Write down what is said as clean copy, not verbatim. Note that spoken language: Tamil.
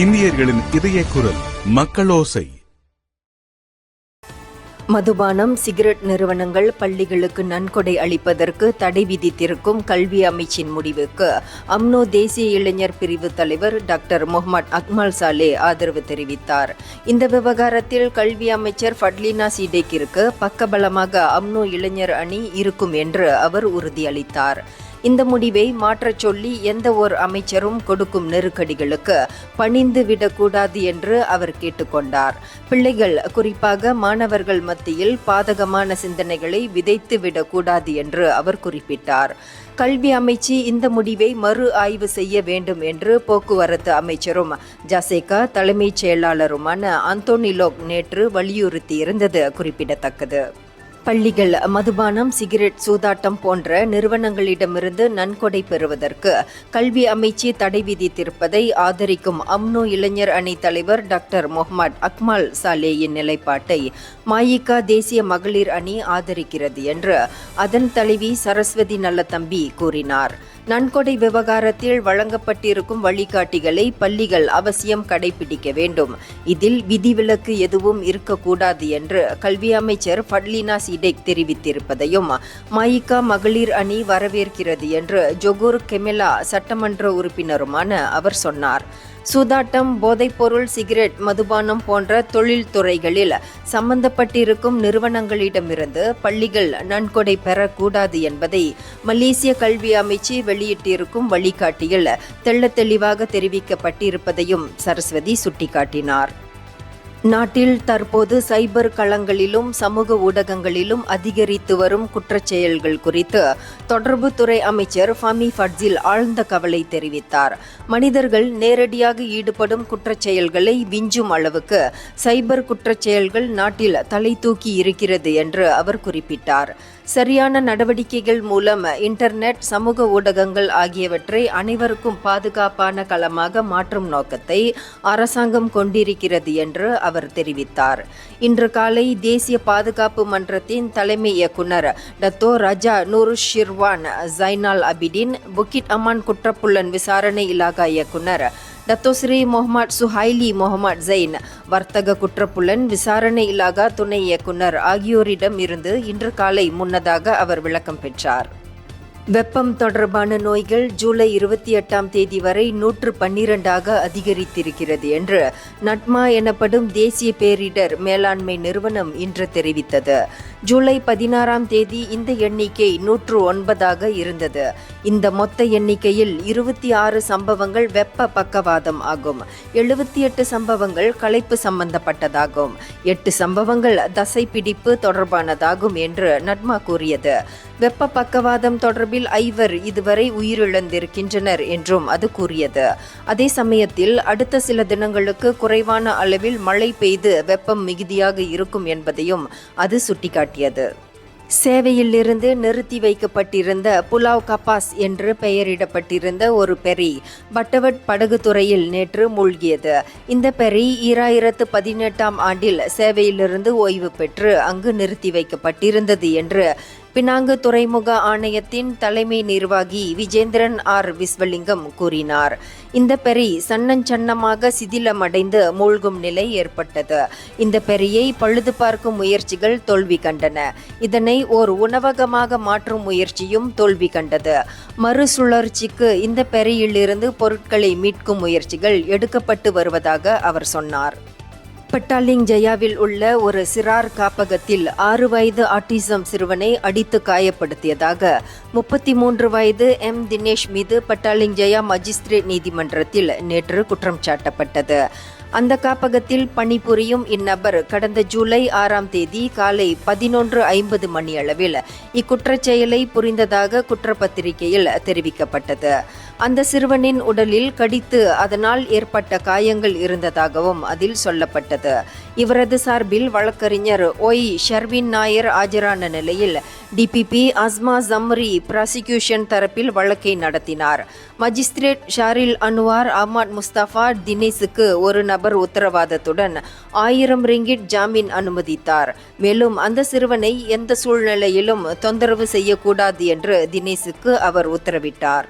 இந்தியர்களின் இதய குரல் மக்களோசை. மதுபானம், சிகரெட் நிறுவனங்கள் பள்ளிகளுக்கு நன்கொடை அளிப்பதற்கு தடை விதித்திருக்கும் கல்வி அமைச்சின் முடிவுக்கு அம்னோ தேசிய இளைஞர் பிரிவு தலைவர் டாக்டர் முகமது அக்மல் சாலே ஆதரவு தெரிவித்தார். இந்த விவகாரத்தில் கல்வி அமைச்சர் ஃபட்லினா சீடேக்கிற்கு பக்கபலமாக அம்னோ இளைஞர் அணி இருக்கும் என்று அவர் உறுதியளித்தார். இந்த முடிவை மாற்றச் சொல்லி எந்த ஒரு அமைச்சரும் கொடுக்கும் நெருக்கடிகளுக்கு பணிந்து விடக்கூடாது என்று அவர் கேட்டுக்கொண்டார். பிள்ளைகள், குறிப்பாக மாணவர்கள் மத்தியில் பாதகமான சிந்தனைகளை விதைத்து விடக்கூடாது என்று அவர் குறிப்பிட்டார். கல்வி அமைச்சு இந்த முடிவை மறு ஆய்வு செய்ய வேண்டும் என்று போக்குவரத்து அமைச்சரும் ஜசேகா தலைமைச் செயலாளருமான அந்தோனி லோக் நேற்று வலியுறுத்தியிருந்தது குறிப்பிடத்தக்கது. பள்ளிகள் மதுபானம், சிகரெட், சூதாட்டம் போன்ற நிறுவனங்களிடமிருந்து நன்கொடை பெறுவதற்கு கல்வி அமைச்சு தடை விதித்திருப்பதை ஆதரிக்கும் அம்னோ இளைஞர் அணி தலைவர் டாக்டர் முகமது அக்மல் சாலேயின் நிலைப்பாட்டை மாயிகா தேசிய மகளிர் அணி ஆதரிக்கிறது என்று அதன் தலைவி சரஸ்வதி நல்லதம்பி கூறினார். நன்கொடை விவகாரத்தில் வழங்கப்பட்டிருக்கும் வழிகாட்டிகளை பள்ளிகள் அவசியம் கடைபிடிக்க வேண்டும். இதில் விதிவிலக்கு எதுவும் இருக்கக்கூடாது என்று கல்வி அமைச்சர் ஃபட்லினா சீடேக் தெரிவித்திருப்பதையும் மாயிகா மகளிர் அணி வரவேற்கிறது என்று ஜொகூர் கெமெலா சட்டமன்ற உறுப்பினருமான அவர் சொன்னார். சூதாட்டம், போதைப்பொருள், சிகரெட், மதுபானம் போன்ற தொழில்துறைகளில் சம்பந்தப்பட்டிருக்கும் நிறுவனங்களிடமிருந்து பள்ளிகள் நன்கொடை பெறக்கூடாது என்பதை மலேசிய கல்வி அமைச்சு வெளியிட்டிருக்கும் வழிகாட்டியில் தெள்ளத் தெளிவாக தெரிவிக்கப்பட்டிருப்பதையும் சரஸ்வதி சுட்டிக்காட்டினார். நாட்டில் தற்போது சைபர் களங்களிலும் சமூக ஊடகங்களிலும் அதிகரித்து வரும் குற்றச்செயல்கள் குறித்து தொடர்புத்துறை அமைச்சர் ஃபமி ஃபட்சில் ஆழ்ந்த கவலை தெரிவித்தார். மனிதர்கள் நேரடியாக ஈடுபடும் குற்றச்செயல்களை விஞ்சும் அளவுக்கு சைபர் குற்றச்செயல்கள் நாட்டில் தலை தூக்கி இருக்கிறது என்று அவர் குறிப்பிட்டார். சரியான நடவடிக்கைகள் மூலம் இன்டர்நெட், சமூக ஊடகங்கள் ஆகியவற்றை அனைவருக்கும் பாதுகாப்பான களமாக மாற்றும் நோக்கத்தை அரசாங்கம் கொண்டிருக்கிறது என்று அவர் தெரிவித்தார். இன்று காலை தேசிய பாதுகாப்பு மன்றத்தின் தலைமை இயக்குனர் டத்தோ ரஜா நூருஷ் ஷிர்வான் ஜைனால் அபிடின், புக்கிட் அமான் குற்றப்புலன் விசாரணை இலாகா இயக்குனர் டத்தோஸ்ரீ முகமது சுஹைலி முகமது ஜெயின், வர்த்தக குற்றப்புலன் விசாரணை இலாகா துணை இயக்குனர் ஆகியோரிடம் இருந்து இன்று காலை முன்னதாக அவர் விளக்கம் பெற்றார். வெப்பம் தொடர்பான நோய்கள் ஜூலை 28 வரை 112 அதிகரித்திருக்கிறது என்று நட்மா எனப்படும் தேசிய பேரிடர் மேலாண்மை நிறுவனம் இன்று தெரிவித்தது. ஜூலை 16 இந்த எண்ணிக்கை 109 இருந்தது. இந்த மொத்த எண்ணிக்கையில் 26 சம்பவங்கள் வெப்ப பக்கவாதம் ஆகும், 78 சம்பவங்கள் களைப்பு சம்பந்தப்பட்டதாகும், 8 சம்பவங்கள் தசைப்பிடிப்பு தொடர்பானதாகும் என்று நட்மா கூறியது. வெப்ப பக்கவாதம் தொடர்பில் 5 இதுவரை உயிரிழந்திருக்கின்றனர் என்றும் அது கூறியது. அதே சமயத்தில் அடுத்த சில தினங்களுக்கு குறைவான அளவில் மழை பெய்து வெப்பம் மிகுதியாக இருக்கும் என்பதையும் அது சுட்டிக்காட்டியது. சேவையிலிருந்து நிறுத்தி வைக்கப்பட்டிருந்த புலாவ் கபாஸ் என்று பெயரிடப்பட்டிருந்த ஒரு பெரி பட்டவட் படகு துறையில் நேற்று மூழ்கியது. இந்த பெரி 2018 ஆண்டில் சேவையிலிருந்து ஓய்வு பெற்று அங்கு நிறுத்தி வைக்கப்பட்டிருந்தது என்று பினாங்கு துறைமுக ஆணையத்தின் தலைமை நிர்வாகி விஜேந்திரன் ஆர் விஸ்வலிங்கம் கூறினார். இந்த பெரி சன்னஞ்சன்னமாக சிதிலமடைந்து மூழ்கும் நிலை ஏற்பட்டது. இந்த பெரியை பழுது பார்க்கும் முயற்சிகள் தோல்வி கண்டன. இதனை ஓர் உணவகமாக மாற்றும் முயற்சியும் தோல்வி கண்டது. மறுசுழற்சிக்கு இந்த பெரியிலிருந்து பொருட்களை மீட்கும் முயற்சிகள் எடுக்கப்பட்டு வருவதாக அவர் சொன்னார். பட்டாலிங் ஜயாவில் உள்ள ஒரு சிறார் காப்பகத்தில் 6 வயது ஆட்டிசம் சிறுவனை அடித்து காயப்படுத்தியதாக 33 வயது தினேஷ் மீது பட்டாலிங் ஜயா மஜிஸ்ட்ரேட் நீதிமன்றத்தில் நேற்று குற்றம் சாட்டப்பட்டது. அந்த காப்பகத்தில் பணிபுரியும் இந்நபர் கடந்த ஜூலை 6 காலை 11:50 மணியளவில் இக்குற்றச் செயலை புரிந்ததாக குற்றப்பத்திரிகையில் தெரிவிக்கப்பட்டது. அந்த சிறுவனின் உடலில் கடித்து அதனால் ஏற்பட்ட காயங்கள் இருந்ததாகவும் அதில் சொல்லப்பட்டது. இவரது சார்பில் வழக்கறிஞர் ஒய் ஷர்வின் நாயர் ஆஜரான நிலையில் டிபிபி அஸ்மா ஜம்ரி பிராசிக்யூஷன் தரப்பில் வழக்கை நடத்தினார். மஜிஸ்ட்ரேட் ஷாரில் அன்வார் அஹ்மத் முஸ்தபா தினேசுக்கு ஒரு நபர் உத்தரவாதத்துடன் 1000 ரிங்கிட் ஜாமீன் அனுமதித்தார். மேலும் அந்த சிறுவனை எந்த சூழ்நிலையிலும் தொந்தரவு செய்யக்கூடாது என்று தினேசுக்கு அவர் உத்தரவிட்டார்.